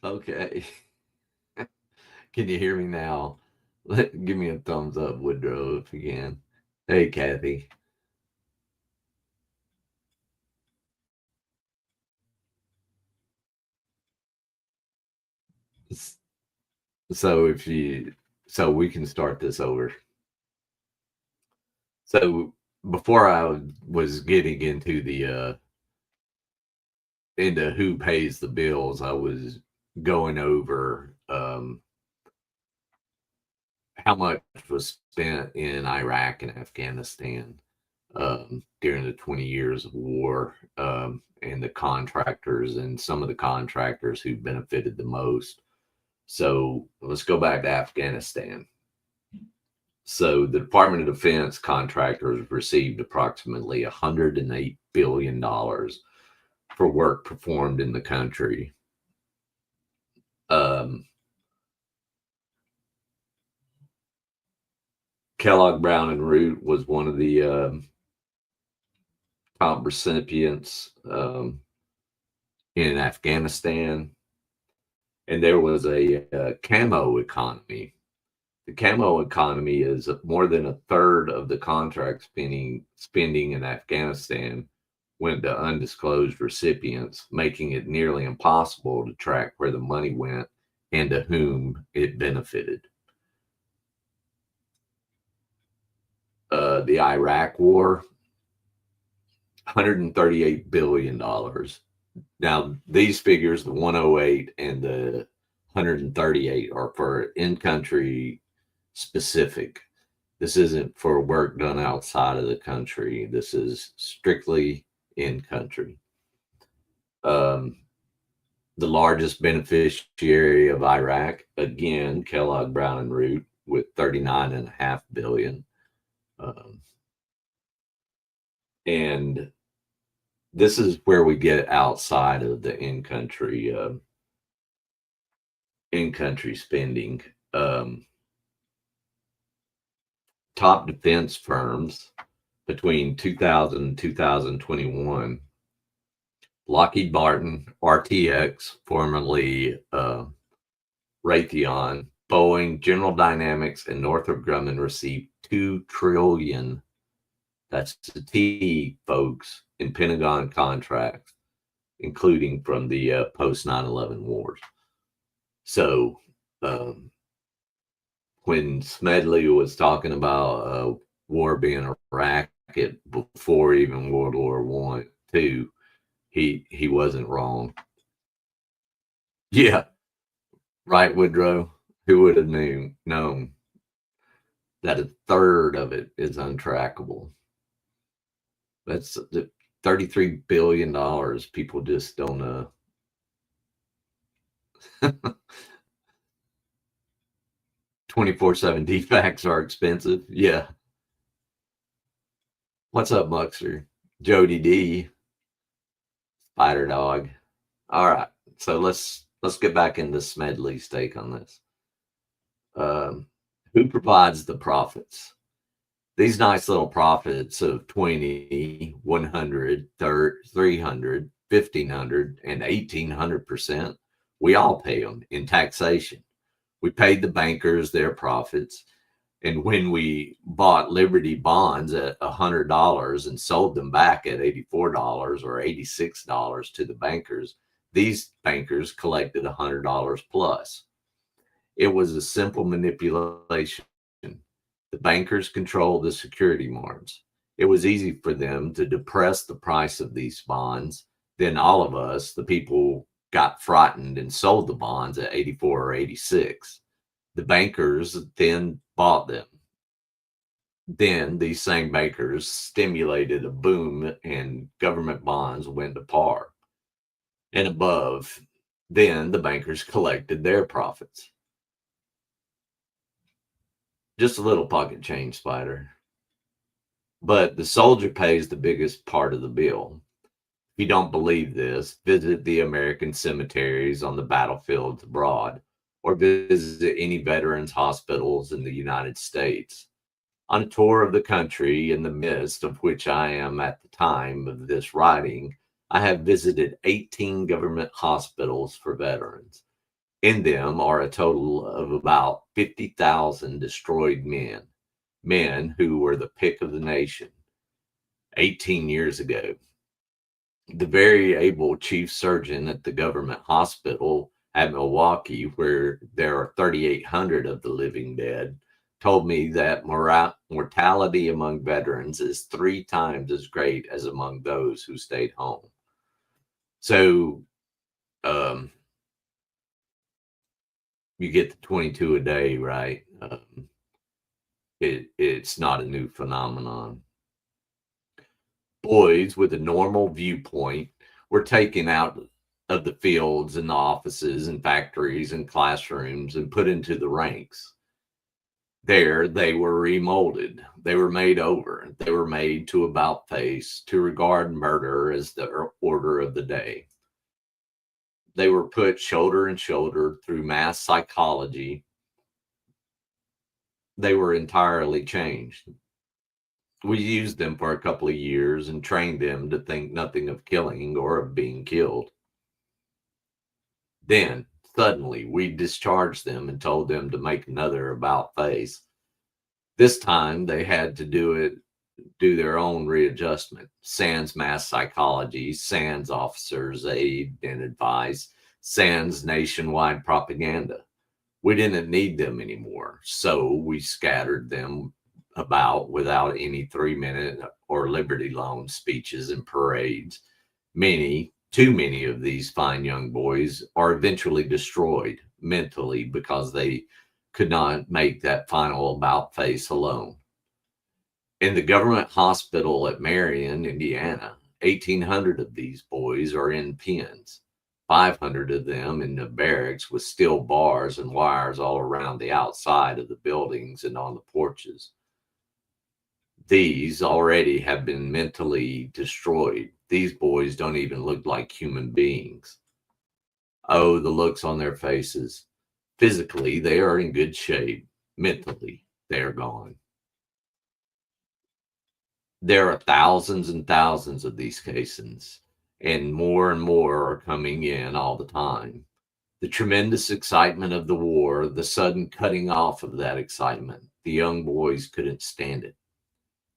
Okay. Can you hear me now? Give me a thumbs up, Woodrow, if you can. Hey, Kathy. S- So if you, so we can start this over. So before I was getting into the into who pays the bills, I was going over how much was spent in Iraq and Afghanistan during the 20 years of war, and the contractors and some of the contractors who benefited the most. So let's go back to Afghanistan. So the Department of Defense contractors received approximately $108 billion for work performed in the country. Um, Kellogg Brown and Root was one of the top recipients in Afghanistan, and there was a camo economy. The camo economy is more than a third of the contract spending in Afghanistan went to undisclosed recipients, making it nearly impossible to track where the money went and to whom it benefited. The Iraq War, $138 billion. Now, these figures, the 108 and the 138, are for in country specific. This isn't for work done outside of the country. This is strictly in country. Um, the largest beneficiary of Iraq, again, Kellogg Brown and Root with 39.5 billion. Um, and this is where we get outside of the in country spending. Um, Top defense firms between 2000 and 2021: Lockheed Martin, RTX, formerly Raytheon, Boeing, General Dynamics, and Northrop Grumman received 2 trillion, that's the T, folks, in Pentagon contracts, including from the post 9/11 wars. So um, when Smedley was talking about war being a racket before even World War One, two, he wasn't wrong. Yeah, right, Woodrow. Who would have known that a third of it is untrackable? That's the $33 billion. People just don't 24/7 defects are expensive. Yeah. What's up, Muxer? Jody D, Spider Dog. All right. So let's get back into Smedley's take on this. Um, who provides the profits? These nice little profits of 20, 100, 300, 1,500, and 1,800%, we all pay them in taxation. We paid the bankers their profits. And when we bought Liberty bonds at $100 and sold them back at $84 or $86 to the bankers, these bankers collected $100 plus. It was a simple manipulation. The bankers controlled the security margins. It was easy for them to depress the price of these bonds. Then all of us, the people, got frightened and sold the bonds at 84 or 86. The bankers then bought them. Then these same bankers stimulated a boom and government bonds went to par and above. Then the bankers collected their profits. Just a little pocket change, Spider. But the soldier pays the biggest part of the bill. If you don't believe this, visit the American cemeteries on the battlefields abroad or visit any veterans hospitals in the United States. On a tour of the country, in the midst of which I am at the time of this writing, I have visited 18 government hospitals for veterans. In them are a total of about 50,000 destroyed men who were the pick of the nation 18 years ago. The very able chief surgeon at the government hospital at Milwaukee, where there are 3,800 of the living dead, told me that mortality among veterans is 3 times as great as among those who stayed home. So um, you get the 22 a day, right? It's not a new phenomenon. Boys with a normal viewpoint were taken out of the fields and the offices and factories and classrooms and put into the ranks. There they were remolded. They were made over. They were made to about face, to regard murder as the order of the day. They were put shoulder and shoulder through mass psychology. They were entirely changed. We used them for a couple of years and trained them to think nothing of killing or of being killed. Then, suddenly, we discharged them and told them to make another about face. This time, they had to do their own readjustment. Sans mass psychology, sans officers' aid and advice, sans nationwide propaganda. We didn't need them anymore, so we scattered them about without any 3-minute or Liberty Loan speeches and parades. Too many of these fine young boys are eventually destroyed mentally because they could not make that final about face alone. In the government hospital at Marion, Indiana, 1,800 of these boys are in pens, 500 of them in the barracks with steel bars and wires all around the outside of the buildings and on the porches. These already have been mentally destroyed. These boys don't even look like human beings. Oh, the looks on their faces. Physically, they are in good shape. Mentally, they are gone. There are thousands and thousands of these cases, and more are coming in all the time. The tremendous excitement of the war, the sudden cutting off of that excitement, the young boys couldn't stand it.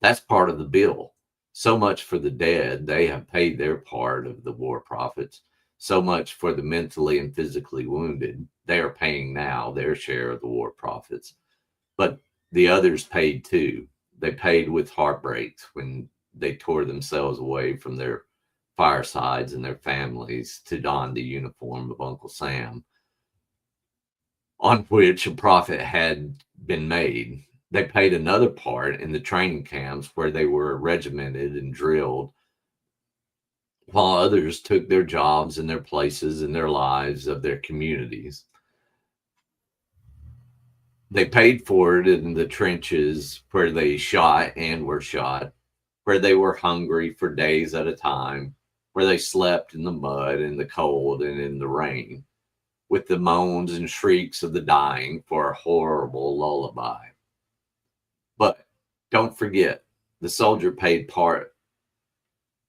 That's part of the bill. So much for the dead, they have paid their part of the war profits. So much for the mentally and physically wounded, they are paying now their share of the war profits. But the others paid too. They paid with heartbreaks when they tore themselves away from their firesides and their families to don the uniform of Uncle Sam, on which a profit had been made. They paid another part in the training camps where they were regimented and drilled, while others took their jobs and their places in their lives of their communities. They paid for it in the trenches where they shot and were shot, where they were hungry for days at a time, where they slept in the mud, in the cold, and in the rain, with the moans and shrieks of the dying for a horrible lullaby. But don't forget, the soldier paid part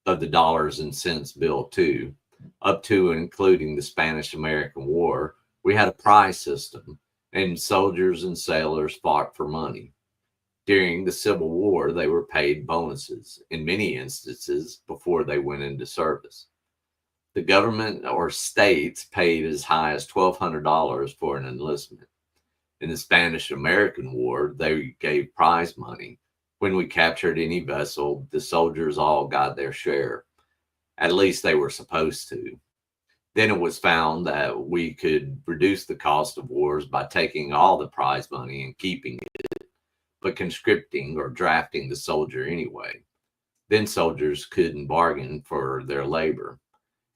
of the dollars and cents bill too, up to and including the Spanish American War. We had a prize system, and soldiers and sailors fought for money. During the Civil War, they were paid bonuses, in many instances, before they went into service. The government or states paid as high as $1,200 for an enlistment. In the Spanish American War, they gave prize money. When we captured any vessel, the soldiers all got their share. At least they were supposed to. Then it was found that we could reduce the cost of wars by taking all the prize money and keeping it, but conscripting or drafting the soldier anyway. Then soldiers couldn't bargain for their labor.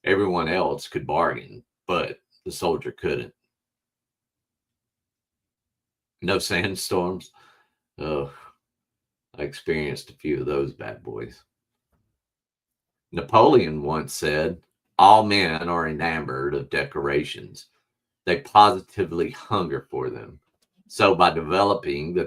Everyone else could bargain, but the soldier couldn't. No sandstorms. Oh, I experienced a few of those bad boys. Napoleon once said, all men are enamored of decorations. They positively hunger for them. So by developing the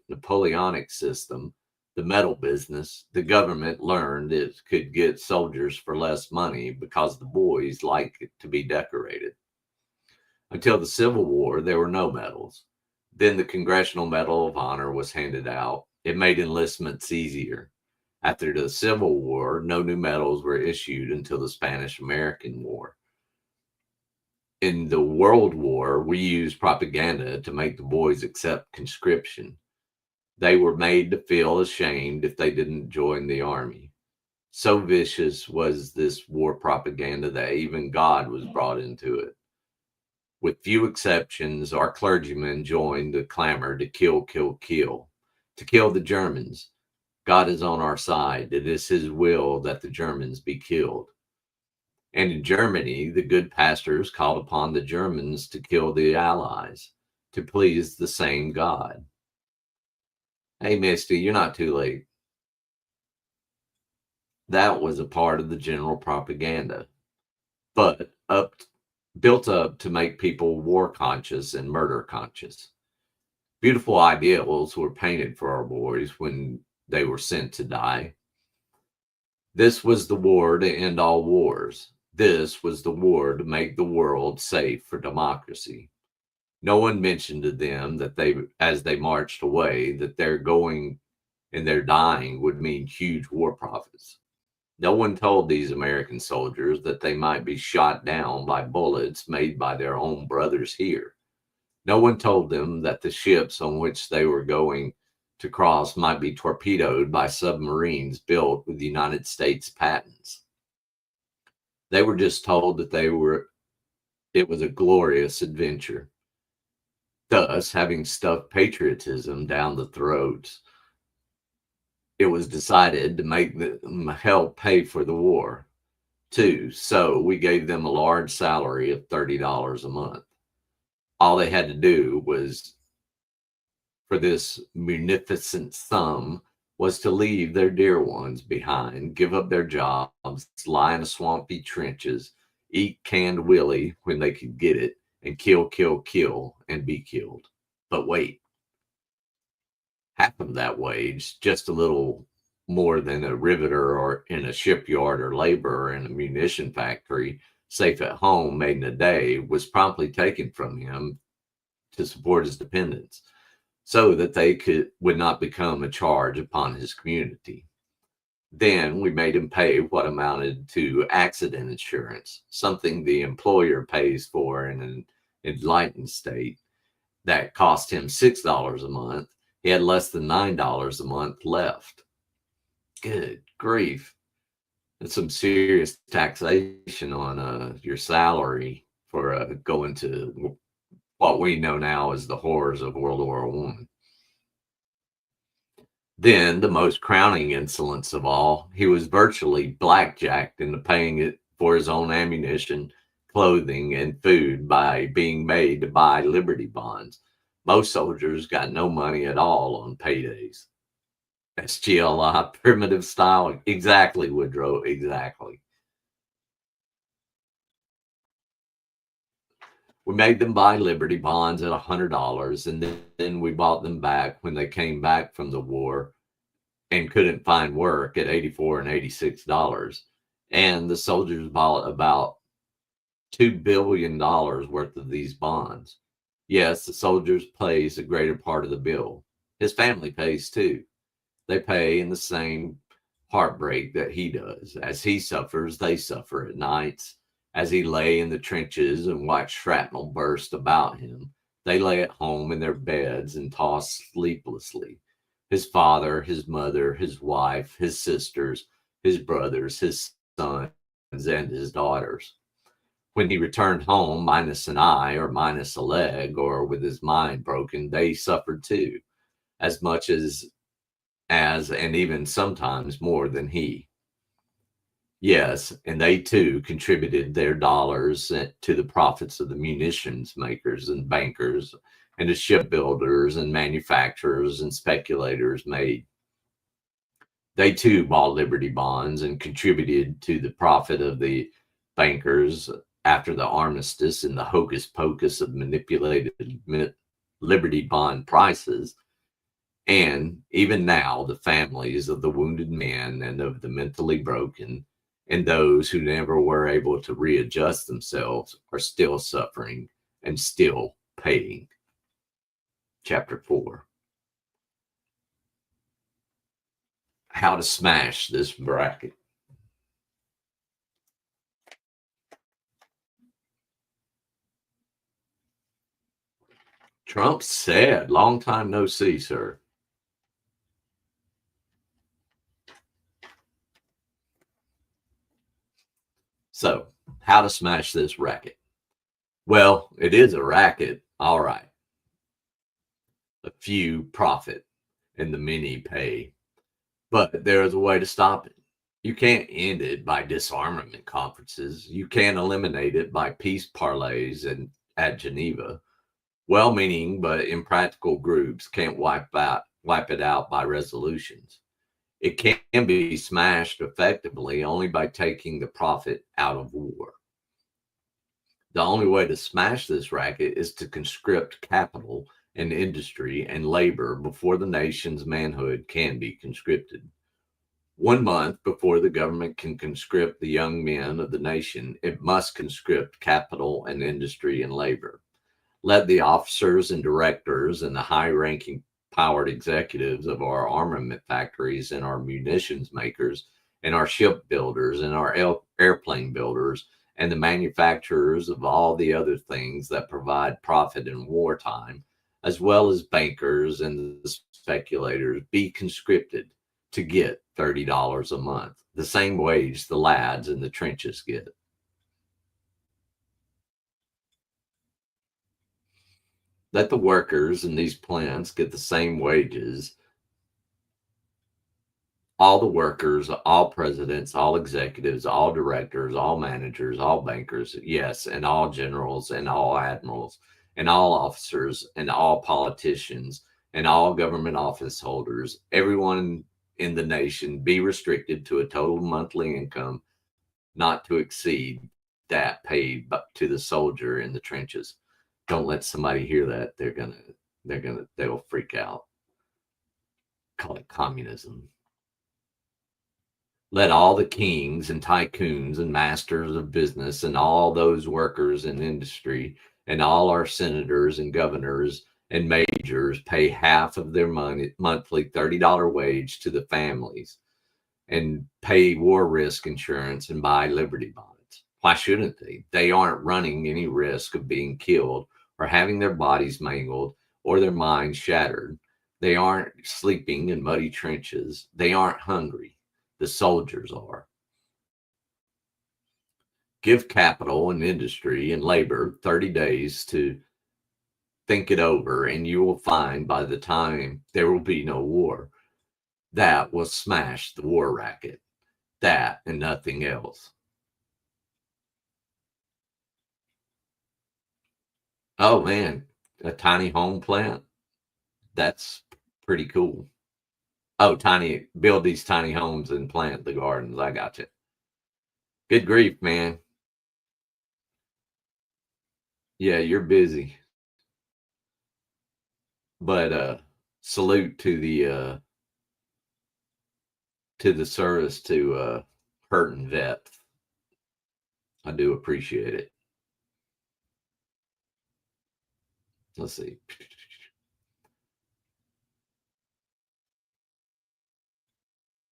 Napoleonic system, the metal business, the government learned it could get soldiers for less money because the boys like to be decorated. Until the Civil War, there were no medals. Then the Congressional Medal of Honor was handed out. It made enlistments easier. After the Civil War, no new medals were issued until the Spanish American War. In the World War, we used propaganda to make the boys accept conscription. They were made to feel ashamed if they didn't join the army. So vicious was this war propaganda that even God was brought into it. With few exceptions, our clergymen joined the clamor to kill, kill, kill, to kill the Germans. God is on our side. It is his will that the Germans be killed. And in Germany, the good pastors called upon the Germans to kill the Allies to please the same God. Hey, Misty, you're not too late. That was a part of the general propaganda, but built up to make people war conscious and murder conscious. Beautiful ideals were painted for our boys when they were sent to die. This was the war to end all wars. This was the war to make the world safe for democracy. No one mentioned to them that as they marched away, that their going and their dying would mean huge war profits. No one told these American soldiers that they might be shot down by bullets made by their own brothers here. No one told them that the ships on which they were going to cross might be torpedoed by submarines built with United States patents. They were just told that it was a glorious adventure, thus having stuffed patriotism down the throats. It was decided to make them help pay for the war, too, so we gave them a large salary of $30 a month. All they had to do was, for this munificent sum, was to leave their dear ones behind, give up their jobs, lie in swampy trenches, eat canned willy when they could get it, and kill, kill, kill, and be killed. But wait, half of that wage, just a little more than a riveter or in a shipyard or laborer in a munition factory, safe at home, made in a day, was promptly taken from him to support his dependents, so that they would not become a charge upon his community. Then we made him pay what amounted to accident insurance, something the employer pays for in an enlightened state, that cost him $6 a month. He had less than $9 a month left. Good grief. That's some serious taxation on your salary for going to what we know now as the horrors of World War I. Then, the most crowning insolence of all, he was virtually blackjacked into paying it for his own ammunition, clothing, and food by being made to buy Liberty bonds. Most soldiers got no money at all on paydays. SGLI, primitive style. Exactly, Woodrow, exactly. We made them buy Liberty bonds at $100, and then we bought them back when they came back from the war and couldn't find work at $84 and $86. And the soldiers bought about $2 billion worth of these bonds. Yes, the soldiers pays a greater part of the bill. His family pays too. They pay in the same heartbreak that he does. As he suffers, they suffer at nights. As he lay in the trenches and watched shrapnel burst about him, they lay at home in their beds and toss sleeplessly. His father, his mother, his wife, his sisters, his brothers, his sons, and his daughters. When he returned home, minus an eye or minus a leg or with his mind broken, they suffered too, as much and even sometimes more than he. Yes, and they too contributed their dollars to the profits of the munitions makers and bankers and the shipbuilders and manufacturers and speculators made. They too bought Liberty bonds and contributed to the profit of the bankers after the armistice and the hocus pocus of manipulated Liberty bond prices. And even now, the families of the wounded men and of the mentally broken and those who never were able to readjust themselves are still suffering and still paying. Chapter 4. How to smash this bracket. Trump said, long time no see, sir. So, how to smash this racket? Well, it is a racket, all right. A few profit and the many pay, but there is a way to stop it. You can't end it by disarmament conferences. You can't eliminate it by peace parlays and at Geneva. Well-meaning but impractical groups can't wipe it out by resolutions. It can be smashed effectively only by taking the profit out of war. The only way to smash this racket is to conscript capital and industry and labor before the nation's manhood can be conscripted. 1 month before the government can conscript the young men of the nation, it must conscript capital and industry and labor. Let the officers and directors and the high-ranking powered executives of our armament factories and our munitions makers and our shipbuilders and our airplane builders and the manufacturers of all the other things that provide profit in wartime, as well as bankers and the speculators, be conscripted to get $30 a month, the same wage the lads in the trenches get. Let the workers in these plants get the same wages. All the workers, all presidents, all executives, all directors, all managers, all bankers, yes, and all generals and all admirals and all officers and all politicians and all government office holders, everyone in the nation be restricted to a total monthly income not to exceed that paid to the soldier in the trenches. Don't let somebody hear that. They'll freak out. Call it communism. Let all the kings and tycoons and masters of business and all those workers in industry and all our senators and governors and majors pay half of their monthly $30 wage to the families and pay war risk insurance and buy Liberty bonds. Why shouldn't they? They aren't running any risk of being killed or having their bodies mangled or their minds shattered. They aren't sleeping in muddy trenches. They aren't hungry. The soldiers are. Give capital and industry and labor 30 days to think it over, and you will find by the time there will be no war. That will smash the war racket. That and nothing else. Oh man, a tiny home plant? That's pretty cool. Oh, build these tiny homes and plant the gardens. I got you. Good grief, man. Yeah, you're busy. But salute to the service to hurting vets. I do appreciate it. Let's see.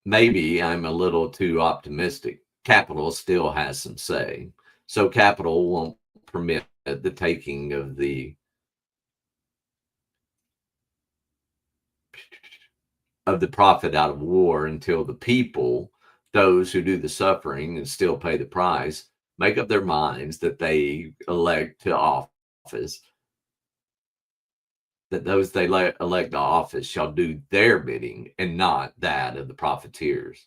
Maybe I'm a little too optimistic. Capital still has some say. So capital won't permit the taking of the profit out of war until the people, those who do the suffering and still pay the price, make up their minds that they elect to office, that those they elect to office shall do their bidding and not that of the profiteers.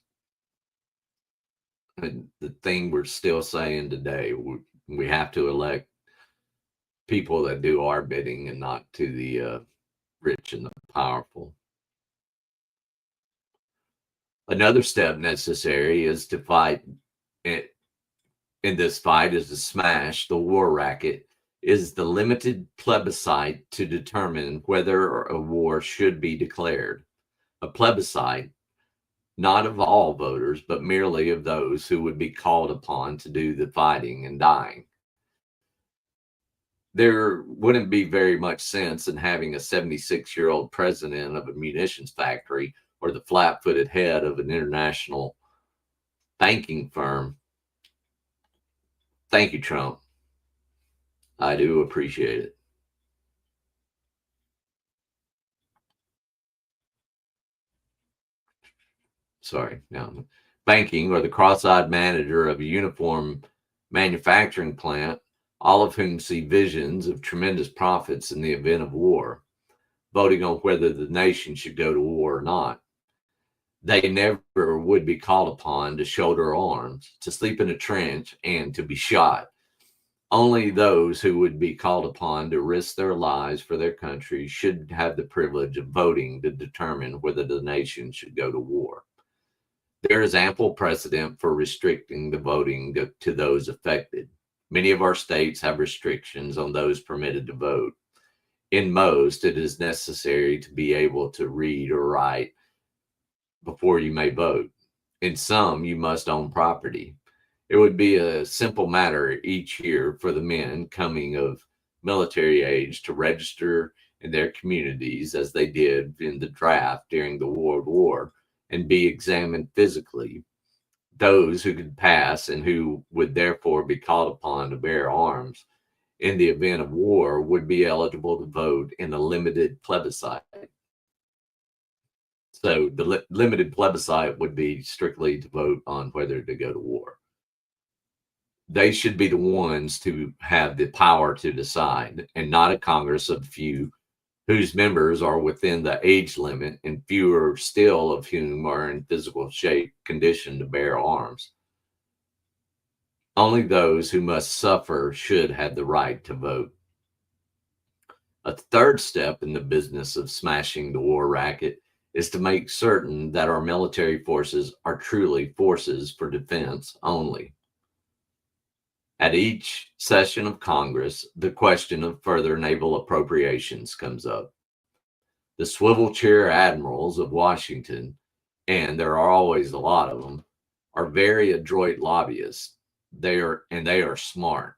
And the thing we're still saying today, we have to elect people that do our bidding and not to the rich and the powerful. Another step necessary is to fight in this fight is to smash the war racket is the limited plebiscite to determine whether a war should be declared. A plebiscite, not of all voters, but merely of those who would be called upon to do the fighting and dying. There wouldn't be very much sense in having a 76-year-old president of a munitions factory or the flat footed head of an international banking firm. Thank you, Trump. I do appreciate it. Sorry, no. Banking or the cross eyed manager of a uniform manufacturing plant, all of whom see visions of tremendous profits in the event of war, voting on whether the nation should go to war or not. They never would be called upon to shoulder arms, to sleep in a trench, and to be shot. Only those who would be called upon to risk their lives for their country should have the privilege of voting to determine whether the nation should go to war. There is ample precedent for restricting the voting to those affected. Many of our states have restrictions on those permitted to vote. In most, it is necessary to be able to read or write before you may vote. In some, you must own property. It would be a simple matter each year for the men coming of military age to register in their communities as they did in the draft during the World War and be examined physically. Those who could pass and who would therefore be called upon to bear arms in the event of war would be eligible to vote in a limited plebiscite. So the limited plebiscite would be strictly to vote on whether to go to war. They should be the ones to have the power to decide, and not a Congress of few whose members are within the age limit, and fewer still of whom are in physical shape condition to bear arms. Only those who must suffer should have the right to vote. A third step in the business of smashing the war racket is to make certain that our military forces are truly forces for defense only. At each session of Congress, the question of further naval appropriations comes up. The swivel chair admirals of Washington, and there are always a lot of them, are very adroit lobbyists. They are smart.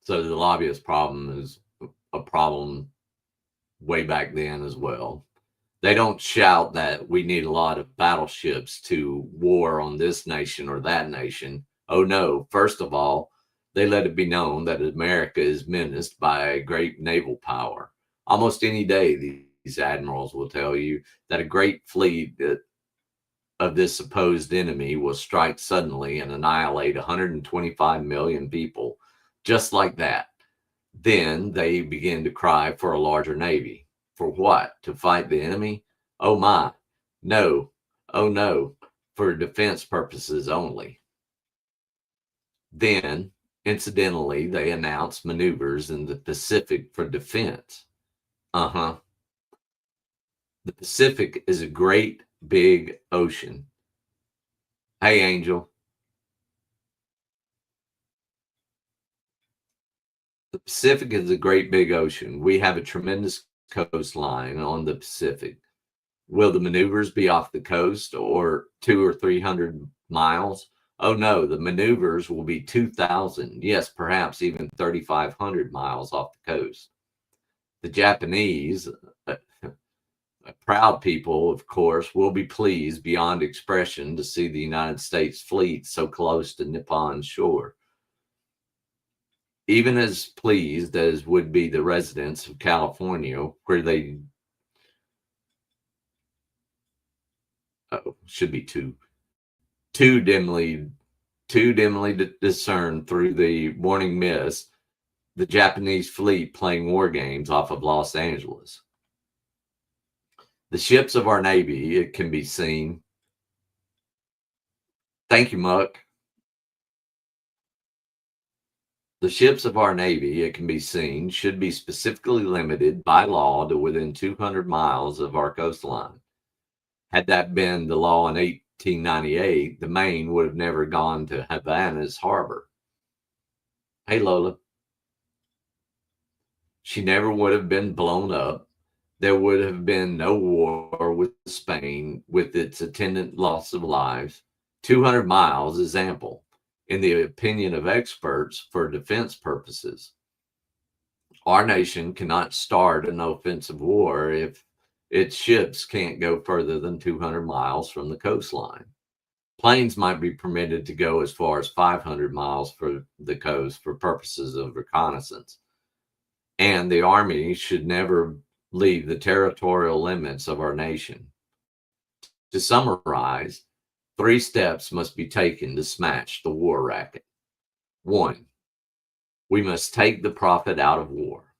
So the lobbyist problem is a problem way back then as well. They don't shout that we need a lot of battleships to war on this nation or that nation. Oh no, first of all, they let it be known that America is menaced by a great naval power. Almost any day, these admirals will tell you that a great fleet of this supposed enemy will strike suddenly and annihilate 125 million people, just like that. Then they begin to cry for a larger navy. For what? To fight the enemy? Oh my. No. Oh no. For defense purposes only. Then, incidentally, they announce maneuvers in the Pacific for defense. Uh-huh. The Pacific is a great big ocean. Hey, Angel. The Pacific is a great big ocean. We have a tremendous coastline on the Pacific. Will the maneuvers be off the coast or 200 or 300 miles? Oh no, the maneuvers will be 2,000, yes, perhaps even 3,500 miles off the coast. The Japanese, a proud people, of course, will be pleased beyond expression to see the United States fleet so close to Nippon's shore. Even as pleased as would be the residents of California, where they should be too dimly discerned through the morning mist, the Japanese fleet playing war games off of Los Angeles. The ships of our Navy, it can be seen. Thank you, Muck. The ships of our Navy, it can be seen, should be specifically limited by law to within 200 miles of our coastline. Had that been the law in 1898, the Maine would have never gone to Havana's harbor. Hey, Lola. She never would have been blown up. There would have been no war with Spain with its attendant loss of lives. 200 miles is ample. in the opinion of experts, for defense purposes. Our nation cannot start an offensive war if its ships can't go further than 200 miles from the coastline. Planes might be permitted to go as far as 500 miles for the coast for purposes of reconnaissance. And the Army should never leave the territorial limits of our nation. To summarize, 3 steps must be taken to smash the war racket. 1. We must take the profit out of war.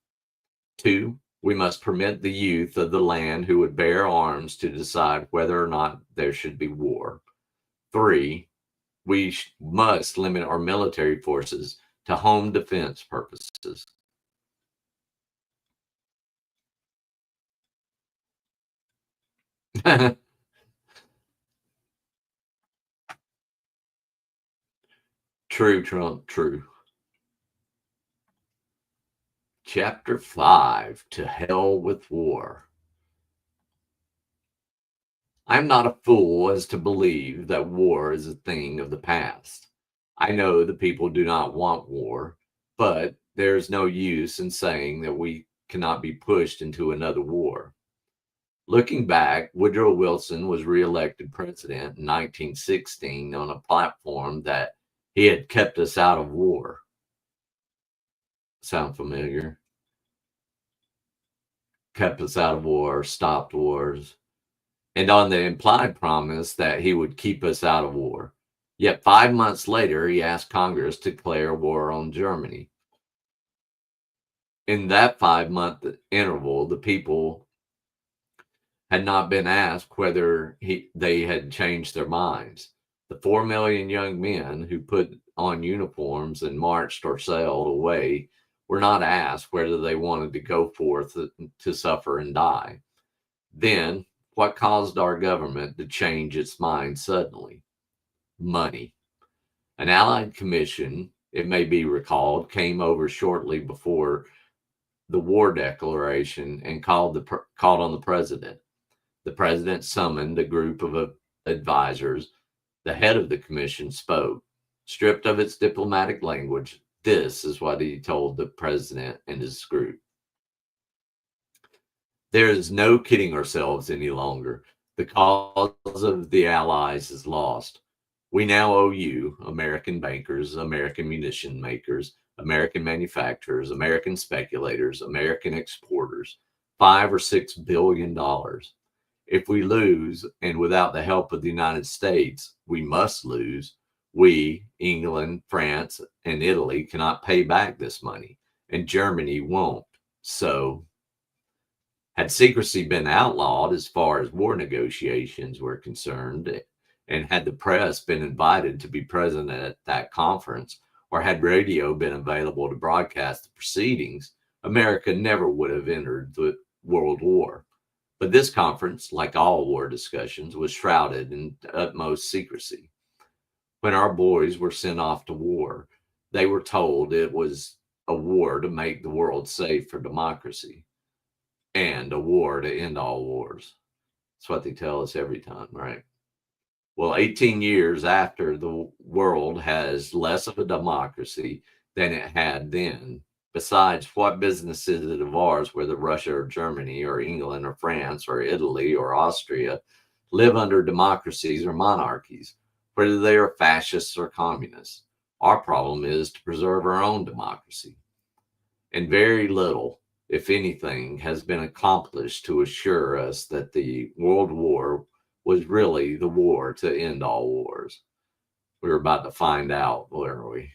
2. We must permit the youth of the land who would bear arms to decide whether or not there should be war. 3. We must limit our military forces to home defense purposes. True, Trump, true. Chapter 5, To Hell with War. I'm not a fool as to believe that war is a thing of the past. I know the people do not want war, but there's no use in saying that we cannot be pushed into another war. Looking back, Woodrow Wilson was reelected president in 1916 on a platform that he had kept us out of war. Sound familiar? Kept us out of war, stopped wars, and on the implied promise that he would keep us out of war. Yet 5 months later, he asked Congress to declare war on Germany. In that 5-month interval, the people had not been asked whether they had changed their minds. The 4 million young men who put on uniforms and marched or sailed away were not asked whether they wanted to go forth to suffer and die. Then, what caused our government to change its mind suddenly? Money. An Allied commission, it may be recalled, came over shortly before the war declaration and called on the president. The president summoned a group of advisors. The head of the commission spoke. Stripped of its diplomatic language, this is what he told the president and his group. There is no kidding ourselves any longer. The cause of the Allies is lost. We now owe you, American bankers, American munition makers, American manufacturers, American speculators, American exporters, $5 or $6 billion. If we lose, and without the help of the United States, we must lose, we, England, France, and Italy cannot pay back this money, and Germany won't. So, had secrecy been outlawed as far as war negotiations were concerned, and had the press been invited to be present at that conference, or had radio been available to broadcast the proceedings, America never would have entered the World War. But this conference, like all war discussions, was shrouded in utmost secrecy. When our boys were sent off to war, they were told it was a war to make the world safe for democracy and a war to end all wars. That's what they tell us every time, right? Well, 18 years after, the world has less of a democracy than it had then. Besides, what business is it of ours whether Russia or Germany or England or France or Italy or Austria live under democracies or monarchies, whether they are fascists or communists? Our problem is to preserve our own democracy. And very little, if anything, has been accomplished to assure us that the World War was really the war to end all wars. We were about to find out, weren't we?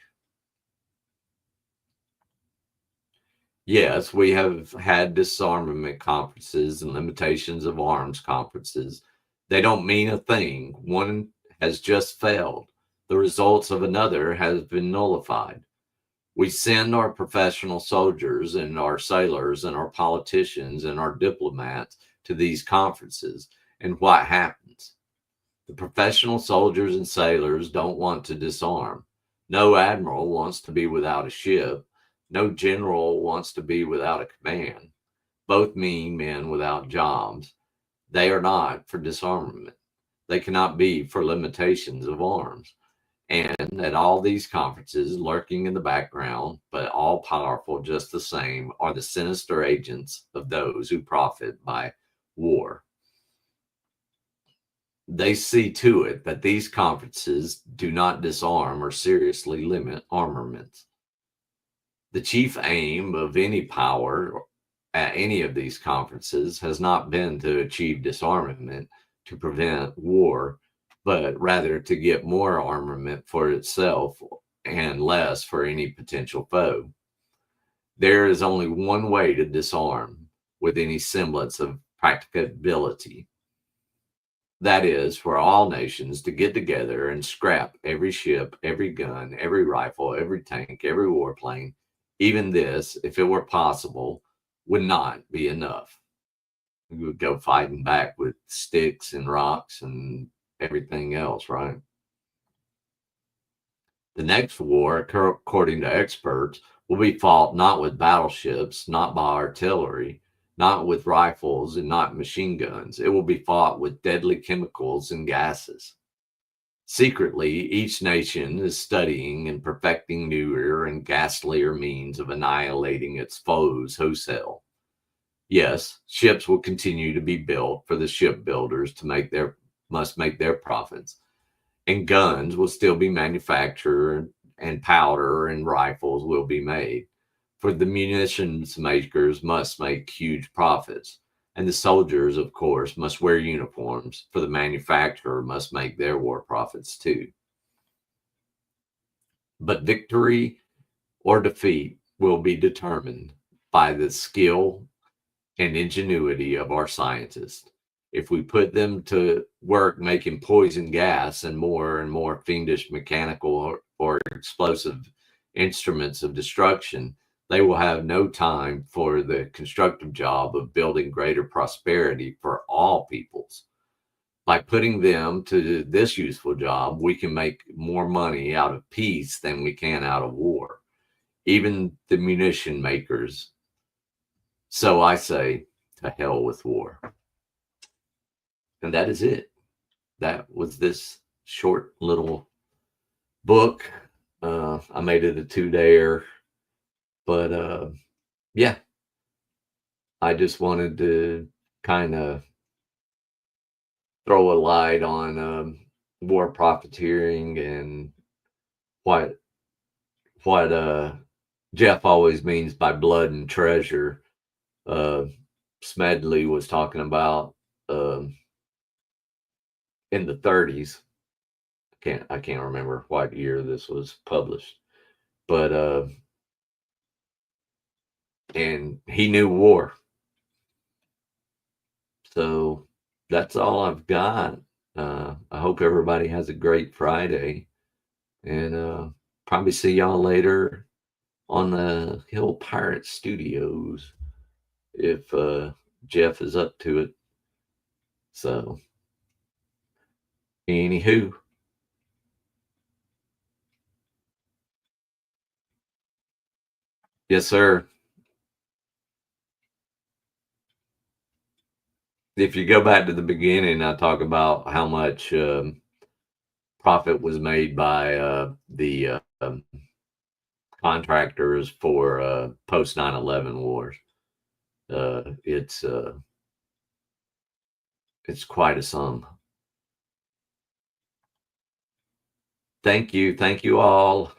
Yes, we have had disarmament conferences and limitations of arms conferences. They don't mean a thing. One has just failed. The results of another has been nullified. We send our professional soldiers and our sailors and our politicians and our diplomats to these conferences. And what happens? The professional soldiers and sailors don't want to disarm. No admiral wants to be without a ship. No general wants to be without a command. Both mean men without jobs. They are not for disarmament. They cannot be for limitations of arms. And at all these conferences, lurking in the background, but all powerful just the same, are the sinister agents of those who profit by war. They see to it that these conferences do not disarm or seriously limit armaments. The chief aim of any power at any of these conferences has not been to achieve disarmament to prevent war, but rather to get more armament for itself and less for any potential foe. There is only one way to disarm with any semblance of practicability. That is, for all nations to get together and scrap every ship, every gun, every rifle, every tank, every warplane. Even this, if it were possible, would not be enough. We would go fighting back with sticks and rocks and everything else, right? The next war, according to experts, will be fought not with battleships, not by artillery, not with rifles, and not machine guns. It will be fought with deadly chemicals and gases. Secretly, each nation is studying and perfecting newer and ghastlier means of annihilating its foes wholesale. Yes, ships will continue to be built for the shipbuilders to must make their profits, and guns will still be manufactured, and powder and rifles will be made. For the munitions makers must make huge profits, and the soldiers, of course, must wear uniforms, for the manufacturer must make their war profits too. But victory or defeat will be determined by the skill and ingenuity of our scientists. If we put them to work making poison gas and more fiendish mechanical or explosive instruments of destruction, they will have no time for the constructive job of building greater prosperity for all peoples. By putting them to this useful job, we can make more money out of peace than we can out of war. Even the munition makers. So I say, to hell with war. And that is it. That was this short little book. I made it a 2-dayer, but yeah, I just wanted to kind of throw a light on war profiteering and what what Jeff always means by blood and treasure. Uh, Smedley was talking about in the 30s. I can't remember what year this was published, but and he knew war. So that's all I've got. I hope everybody has a great Friday, and probably see y'all later on the Hill Pirate Studios if Jeff is up to it. So, anywho, yes, sir. If you go back to the beginning, I talk about how much profit was made by the contractors for post 9/11 wars. Uh, it's uh, it's quite a sum. Thank you all.